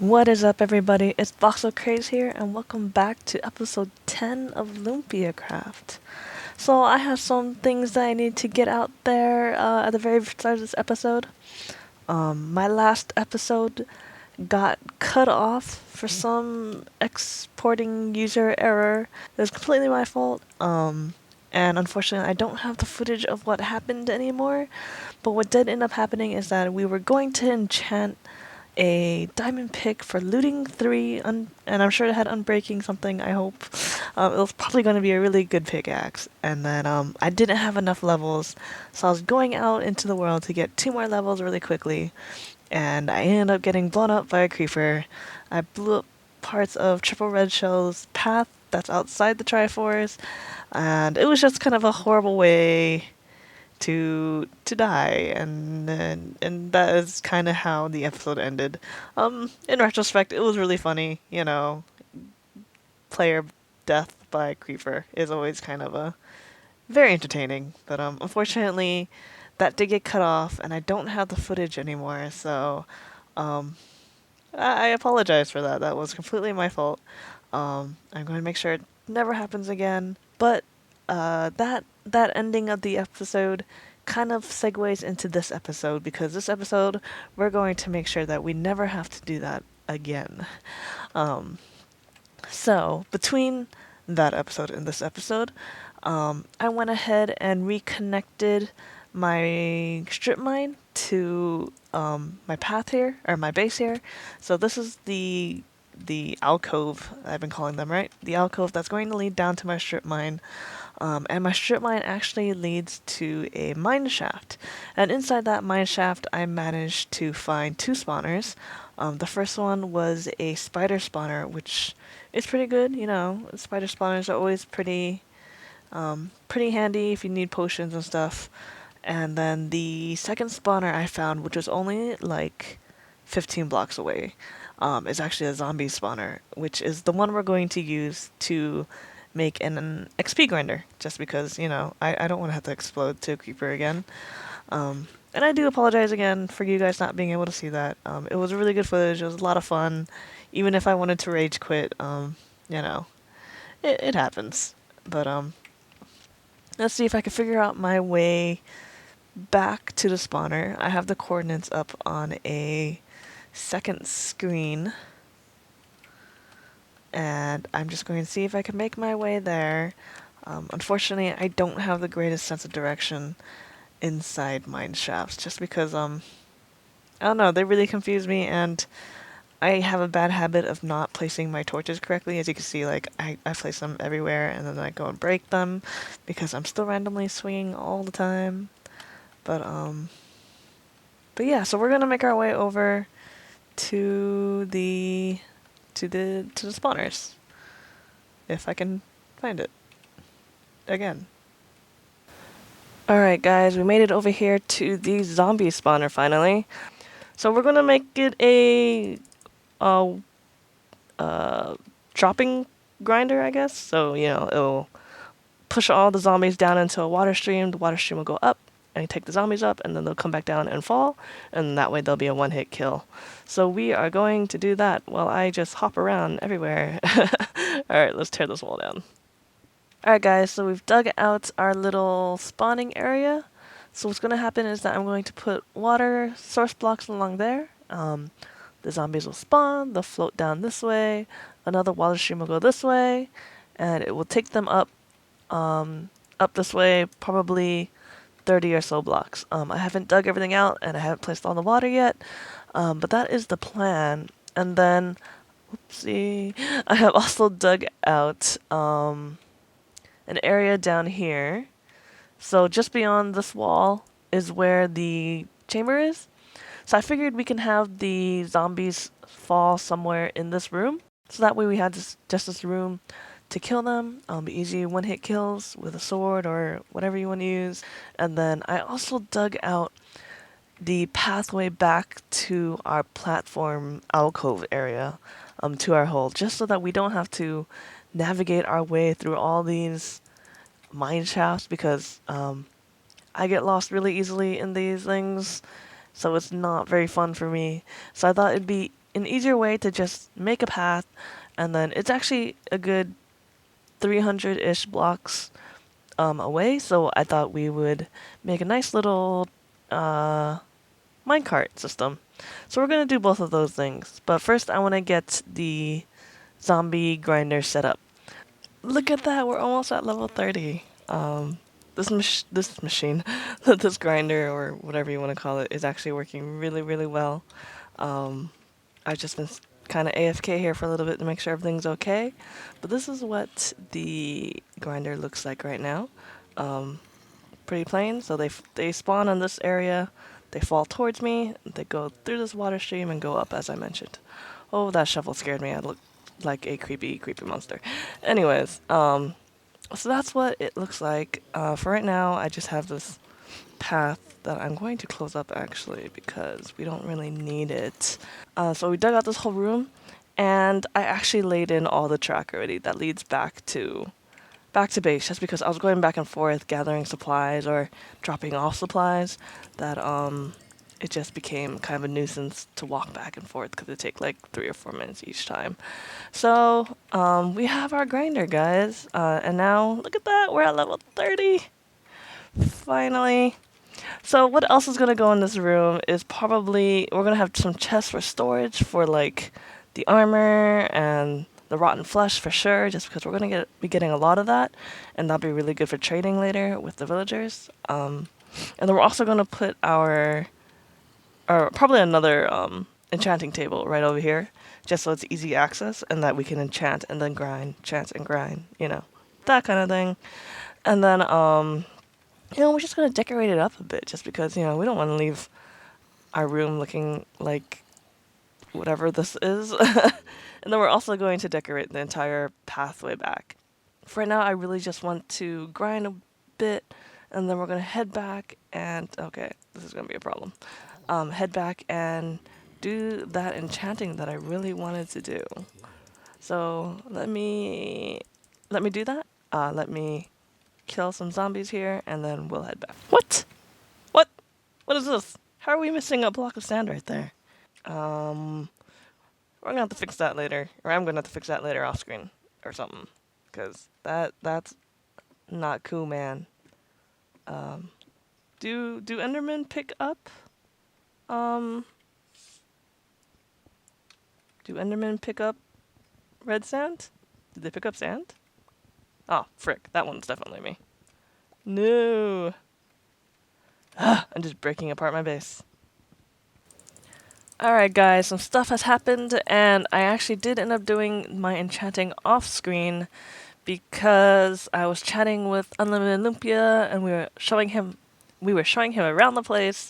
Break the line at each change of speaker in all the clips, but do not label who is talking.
What is up, everybody? It's VoxelCraze here, and welcome back to episode 10 of LumpiaCraft. So, I have some things that I need to get out there at the very start of this episode. My last episode got cut off for some exporting user error. It was completely my fault. And unfortunately, I don't have the footage of what happened anymore. But what did end up happening is that we were going to enchant a diamond pick for looting 3, and I'm sure it had unbreaking something, I hope. It was probably going to be a really good pickaxe, and then I didn't have enough levels, so I was going out into the world to get 2 more levels really quickly, and I ended up getting blown up by a creeper. I blew up parts of Triple Red Shell's path that's outside the Triforce, and it was just kind of a horrible way to die, and that is kind of how the episode ended. In retrospect, it was really funny. Player death by creeper is always kind of a very entertaining. But unfortunately, that did get cut off, and I don't have the footage anymore. So, I apologize for that. That was completely my fault. I'm going to make sure it never happens again. But that ending of the episode kind of segues into this episode, because this episode we're going to make sure that we never have to do that again. So between that episode and this episode, I went ahead and reconnected my strip mine to my path here, or my base here. So this is the alcove, I've been calling them, right? The alcove that's going to lead down to my strip mine. And my strip mine actually leads to a mine shaft. And inside that mine shaft, I managed to find 2 spawners. The first one was a spider spawner, which is pretty good. Spider spawners are always pretty handy if you need potions and stuff. And then the second spawner I found, which was only like 15 blocks away, is actually a zombie spawner, which is the one we're going to use to make an XP grinder, just because, I don't want to have to explode to a creeper again. And I do apologize again for you guys not being able to see that. It was a really good footage. It was a lot of fun. Even if I wanted to rage quit, it happens. But let's see if I can figure out my way back to the spawner. I have the coordinates up on a second screen, and I'm just going to see if I can make my way there. Unfortunately, I don't have the greatest sense of direction inside mine shafts, just because, I don't know, they really confuse me, and I have a bad habit of not placing my torches correctly. As you can see, like, I place them everywhere, and then I go and break them, because I'm still randomly swinging all the time. But yeah, so we're gonna make our way over to the spawners, if I can find it again. Alright guys, we made it over here to the zombie spawner finally. So we're gonna make it a dropping grinder, I guess. So, it'll push all the zombies down into a water stream. The water stream will go up and take the zombies up, and then they'll come back down and fall, and that way they'll be a one-hit kill. So we are going to do that while I just hop around everywhere. Alright, let's tear this wall down. Alright guys, so we've dug out our little spawning area. So what's going to happen is that I'm going to put water source blocks along there. The zombies will spawn, they'll float down this way, another water stream will go this way, and it will take them up this way, probably 30 or so blocks. I haven't dug everything out, and I haven't placed all the water yet, but that is the plan. And then, oopsie, I have also dug out an area down here. So just beyond this wall is where the chamber is. So I figured we can have the zombies fall somewhere in this room. So that way we have just this room to kill them. Easy one-hit kills with a sword or whatever you want to use. And then I also dug out the pathway back to our platform alcove area, to our hole, just so that we don't have to navigate our way through all these mine shafts, because I get lost really easily in these things, so it's not very fun for me. So I thought it'd be an easier way to just make a path, and then it's actually a good 300-ish blocks away, so I thought we would make a nice little minecart system. So we're going to do both of those things, but first I want to get the zombie grinder set up. Look at that, we're almost at level 30. This machine, this grinder or whatever you want to call it, is actually working really, really well. I've just been kind of AFK here for a little bit to make sure everything's okay, but this is what the grinder looks like right now. Pretty plain. So they spawn in this area, they fall towards me, they go through this water stream and go up, as I mentioned. Oh, that shovel scared me. I looked like a creepy monster. Anyways, so that's what it looks like. For right now, I just have this path that I'm going to close up actually because we don't really need it. So we dug out this whole room, and I actually laid in all the track already that leads back to base, just because I was going back and forth gathering supplies or dropping off supplies that it just became kind of a nuisance to walk back and forth because it take like 3 or 4 minutes each time. So we have our grinder, guys, and now look at that, we're at level 30 finally. So what else is gonna go in this room is probably we're gonna have some chests for storage for like the armor and the rotten flesh for sure, just because we're gonna be getting a lot of that, and that'll be really good for trading later with the villagers. And then we're also gonna put our probably another enchanting table right over here, just so it's easy access and that we can enchant and then grind, enchant and grind, you know, that kind of thing. And then you know, we're just gonna decorate it up a bit, just because, you know, we don't want to leave our room looking like whatever this is. And then we're also going to decorate the entire pathway back. For right now, I really just want to grind a bit, and then we're gonna head back and, okay, this is gonna be a problem. Head back and do that enchanting that I really wanted to do. So let me do that. Let me kill some zombies here, and then we'll head back. What? What is this? How are we missing a block of sand right there? We're gonna have to fix that later, or I'm gonna have to fix that later off screen or something, because that's not cool, man. Do Endermen pick up? Do Endermen pick up red sand? Did they pick up sand? Oh, frick, that one's definitely me. No. I'm just breaking apart my base. Alright guys, some stuff has happened, and I actually did end up doing my enchanting off screen because I was chatting with Unlimited Lumpia, and we were showing him around the place,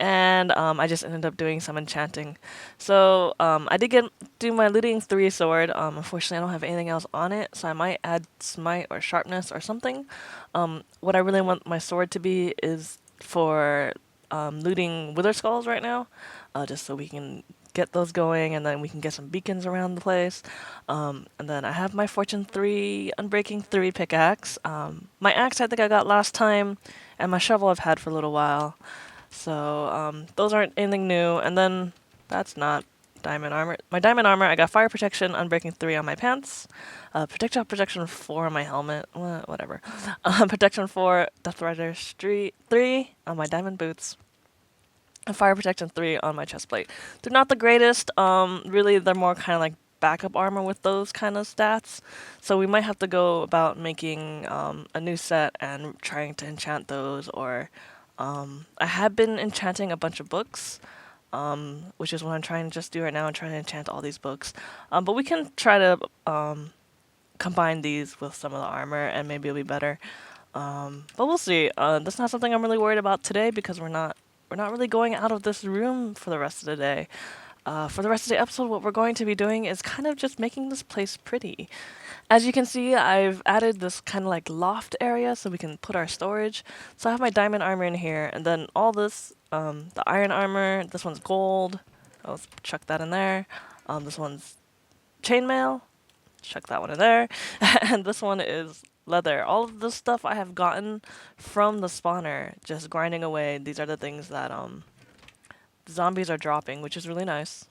and I just ended up doing some enchanting. So I did do my Looting 3 sword. Unfortunately, I don't have anything else on it, so I might add smite or sharpness or something. What I really want my sword to be is for looting wither skulls right now, just so we can get those going, and then we can get some beacons around the place. And then I have my Fortune 3 Unbreaking 3 pickaxe. My axe I think I got last time, and my shovel I've had for a little while. So those aren't anything new. And then that's not diamond armor. My diamond armor, I got fire protection, Unbreaking 3 on my pants, protection 4 on my helmet, whatever. Protection 4, Death Rider 3 on my diamond boots, and fire protection 3 on my chest plate. They're not the greatest. Really, they're more kind of like backup armor with those kind of stats. So we might have to go about making a new set and trying to enchant those, or I have been enchanting a bunch of books, which is what I'm trying to just do right now. I'm trying to enchant all these books. But we can try to combine these with some of the armor, and maybe it'll be better. But we'll see. That's not something I'm really worried about today, because we're not really going out of this room for the rest of the day. For the rest of the episode, what we're going to be doing is kind of just making this place pretty. As you can see, I've added this kind of like loft area so we can put our storage. So I have my diamond armor in here, and then all this, the iron armor, this one's gold. Let's chuck that in there. This one's chainmail. Chuck that one in there. And this one is leather. All of this stuff I have gotten from the spawner, just grinding away. These are the things that the zombies are dropping, which is really nice.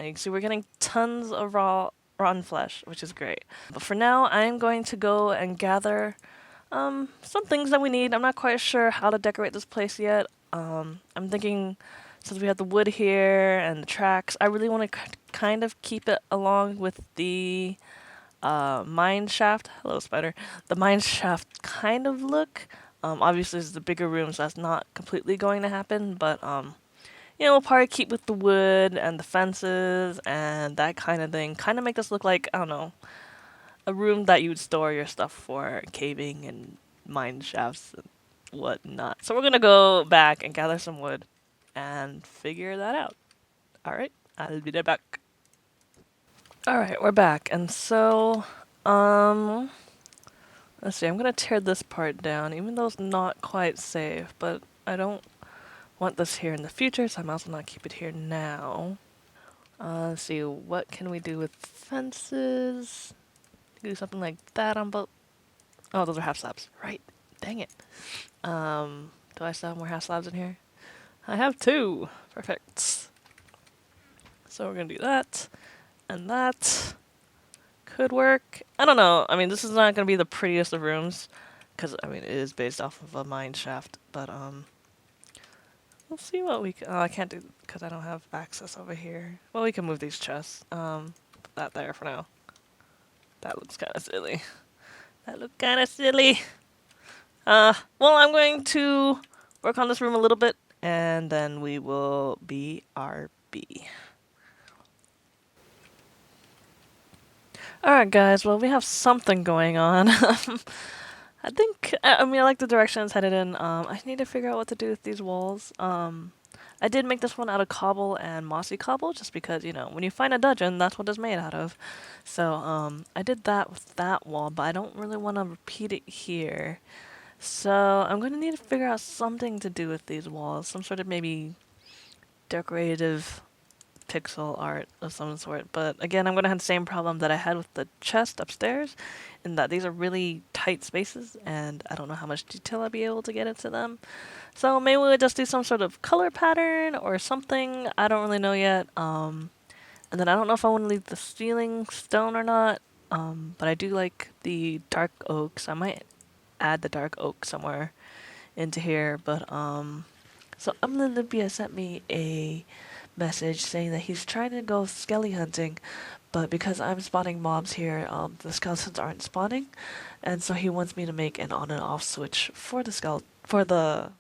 And you can see we're getting tons of rotten flesh, which is great. But for now, I'm going to go and gather some things that we need. I'm not quite sure how to decorate this place yet. I'm thinking, since we have the wood here and the tracks, I really want to kind of keep it along with the mine shaft. Hello, spider. The mine shaft kind of look. Obviously, it's the bigger rooms, so that's not completely going to happen, but you know, we'll probably keep with the wood and the fences and that kind of thing. Kind of make this look like, I don't know, a room that you would store your stuff for caving and mine shafts and whatnot. So we're gonna go back and gather some wood and figure that out. Alright, I'll be right back. Alright, we're back. And so, let's see, I'm gonna tear this part down, even though it's not quite safe, but I don't want this here in the future, so I might as well not keep it here now. Let's see, what can we do with fences? Do something like that on both. Oh, those are half slabs. Right. Dang it. Do I still have more half slabs in here? I have 2. Perfect. So we're gonna do that. And that could work. I don't know. I mean, this is not gonna be the prettiest of rooms, because, I mean, it is based off of a mine shaft, but, we'll see what we can. Oh, I can't do because I don't have access over here. Well, we can move these chests. Put that there for now. That looks kind of silly. That looked kind of silly. Well, I'm going to work on this room a little bit, and then we will BRB. Alright, guys. Well, we have something going on. I think, I mean, I like the direction it's headed in. I need to figure out what to do with these walls. I did make this one out of cobble and mossy cobble, just because, you know, when you find a dungeon, that's what it's made out of. So, I did that with that wall, but I don't really want to repeat it here. So, I'm going to need to figure out something to do with these walls. Some sort of maybe decorative pixel art of some sort. But again, I'm going to have the same problem that I had with the chest upstairs, in that these are really tight spaces, and I don't know how much detail I'll be able to get into them. So maybe we'll just do some sort of color pattern or something. I don't really know yet. And then I don't know if I want to leave the ceiling stone or not. But I do like the dark oak, so I might add the dark oak somewhere into here. But so Lumpia sent me a message saying that he's trying to go skelly hunting, but because I'm spawning mobs here, the skeletons aren't spawning, and so he wants me to make an on and off switch for the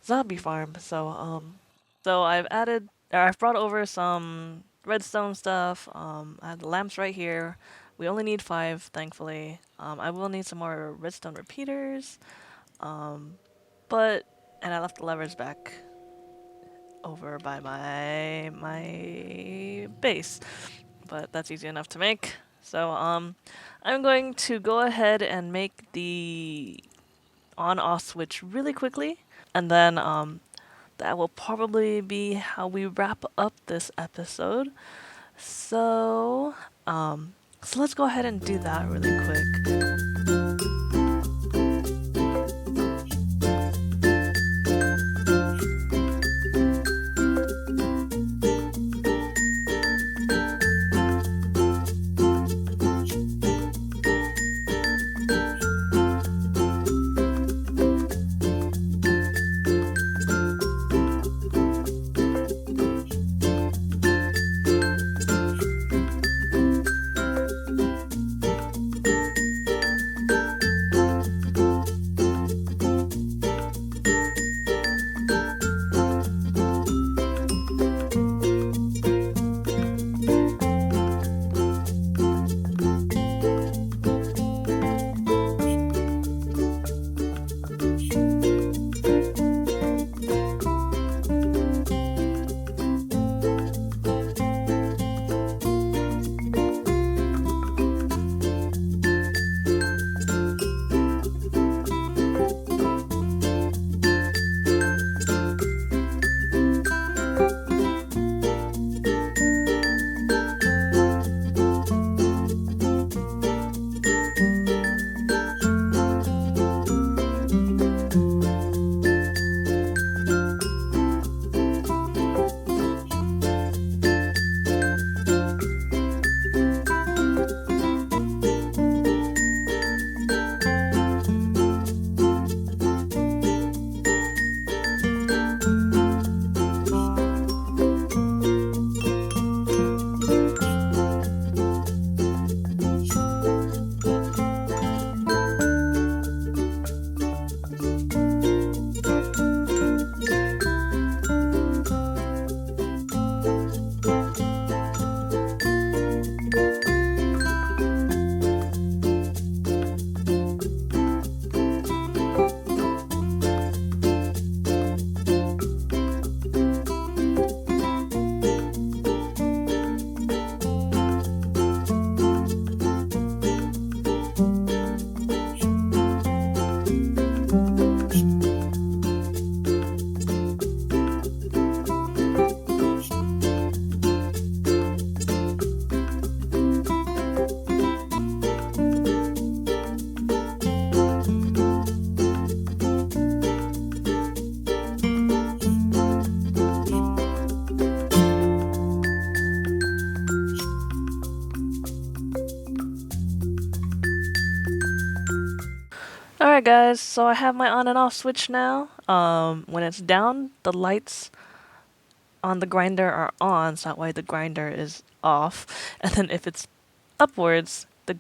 zombie farm. So so I've brought over some redstone stuff. I have the lamps right here. We only need 5, thankfully. I will need some more redstone repeaters, and I left the levers back over by my base, but that's easy enough to make. So I'm going to go ahead and make the on-off switch really quickly, and then that will probably be how we wrap up this episode. So so let's go ahead and do that really quick. Alright guys, so I have my on and off switch now. When it's down, the lights on the grinder are on, so that way the grinder is off. And then if it's upwards, the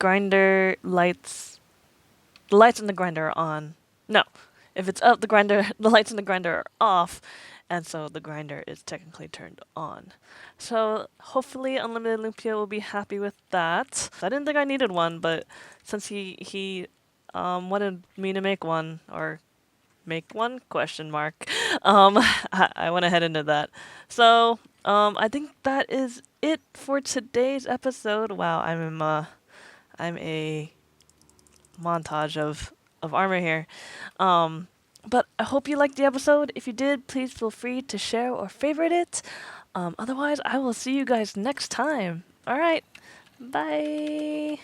lights in the grinder are on. No, if it's up, the lights in the grinder are off, and so the grinder is technically turned on. So hopefully Unlimited Lumpia will be happy with that. I didn't think I needed one, but since he wanted me to make one, or make one question mark, I went ahead and did that. So I think that is it for today's episode. Wow, I'm a montage of armor here. But I hope you liked the episode. If you did, please feel free to share or favorite it. Otherwise, I will see you guys next time. All right, bye.